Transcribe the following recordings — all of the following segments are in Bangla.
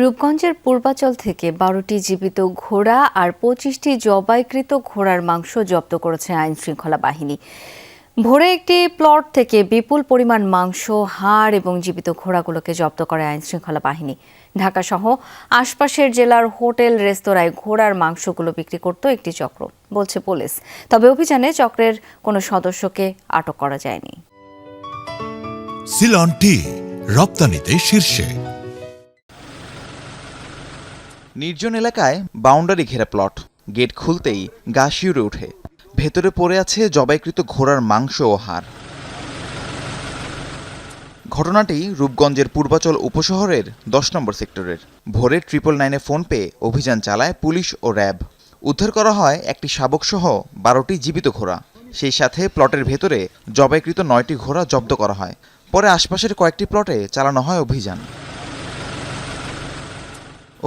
রূপগঞ্জের পূর্বাচল থেকে ১২টি জীবিত ঘোড়া আর ২৫টি জবাইকৃত ঘোড়ার মাংস জব্দ করেছে আইনশৃঙ্খলা বাহিনী। ভোরে একটি প্লট থেকে বিপুল পরিমাণ মাংস, হাড় এবং জীবিত ঘোড়াগুলোকে জব্দ করে আইনশৃঙ্খলা বাহিনী। ঢাকাসহ আশপাশের জেলার হোটেল, রেস্তোরাঁয় ঘোড়ার মাংসগুলো বিক্রি করত একটি চক্র, বলছে পুলিশ। তবে অভিযানে চক্রের কোনো সদস্যকে আটক করা যায়নি। সিলন টি রপ্তানিতে শীর্ষে। নির্জন এলাকায় বাউন্ডারি ঘেরা প্লট। গেট খুলতেই গা শিউরে ওঠে। ভেতরে পড়ে আছে জবাইকৃত ঘোড়ার মাংস ও হাড়। ঘটনাটি রূপগঞ্জের পূর্বাচল উপশহরের ১০ নম্বর সেক্টরের। ভোরে 999-এ ফোন পেয়ে অভিযান চালায় পুলিশ ও র্যাব। উদ্ধার করা হয় একটি শাবকসহ ১২টি জীবিত ঘোড়া। সেই সাথে প্লটের ভেতরে জবাইকৃত ৯টি ঘোড়া জব্দ করা হয়। পরে আশপাশের কয়েকটি প্লটে চালানো হয় অভিযান।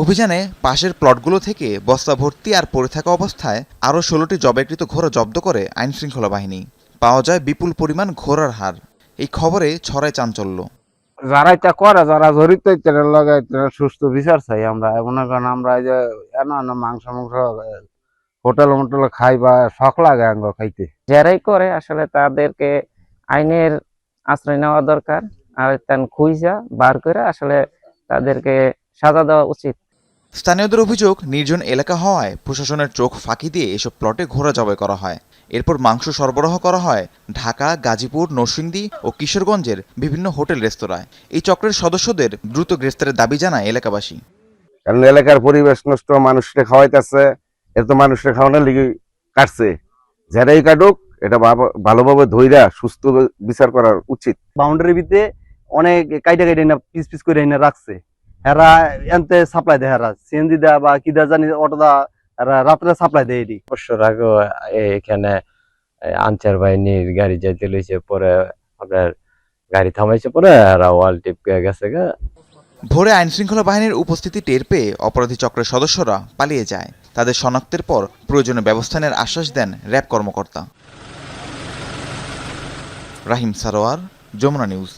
অভিযানে পাশের প্লটগুলো থেকে বস্তা ভর্তি আর পড়ে থাকা অবস্থায় আরও ১৬টি জবাইকৃত ঘোড়া জব্দ করে আইনশৃঙ্খলা বাহিনী। পাওয়া যায় বিপুল পরিমাণ ঘোড়ার হাড়। এই খবরে ছড়ায় চাঞ্চল্য। যারা এটা করে, যারা জড়িত লাগে সুস্থ বিচার চাই আমরা। মনে করেন আমরা এই যে মাংস হোটেল খাই বা শখ লাগে আঙ্গ খাইতে। যারাই করে আসলে তাদেরকে আইনের আশ্রয় নেওয়া দরকার। আর খুঁজা বার করে আসলে তাদেরকে সাজা দেওয়া উচিত। স্থানীয়দের অভিযোগ, নির্জন এলাকা হওয়ায় প্রশাসনের চোখ ফাঁকি দিয়ে এসব প্লটে ঘোড়া জবাই করা হয়। এরপর মাংস সরবরাহ করা হয় ঢাকা, গাজীপুর, নরসিংদী ও কিশোরগঞ্জের বিভিন্ন হোটেল, রেস্তোরাঁয়। এই চক্রের সদস্যদের দ্রুত গ্রেফতারের দাবি জানায় এলাকাবাসী। কারণ এলাকার পরিবেশ নষ্ট, মানুষকে খাওয়াইতেছে, এত মানুষকে খাওয়ানোর লিগে কাটছে। যারাই কাটুক, এটা ভালোভাবে ধইরা সুস্থ বিচার করা উচিত। বাউন্ডারির ভিতরে অনেক কাইটা না পিস পিস করে এনে রাখছে। হেরা এনতে সাপ্লাই দেয়, হেরা সিএনজি দেয়া বা কি দেয়া জানি, অটো দা রাত্রে সাপ্লাই দেয়। এটি বছর আগে এখানে আনসার বাহিনীর গাড়ি যাইতে লইছে, পরে আপনার গাড়ি থামাইছে, পরে এরা ওয়াল টিপ গেছে। ভোরে আইনশৃঙ্খলা বাহিনীর উপস্থিতি টের পেয়ে অপরাধী চক্রের সদস্যরা পালিয়ে যায়। তাদের শনাক্তের পর প্রয়োজনীয় ব্যবস্থা নেওয়ার আশ্বাস দেন র্যাব কর্মকর্তা। রাহিম সারোয়ার, যমুনা নিউজ।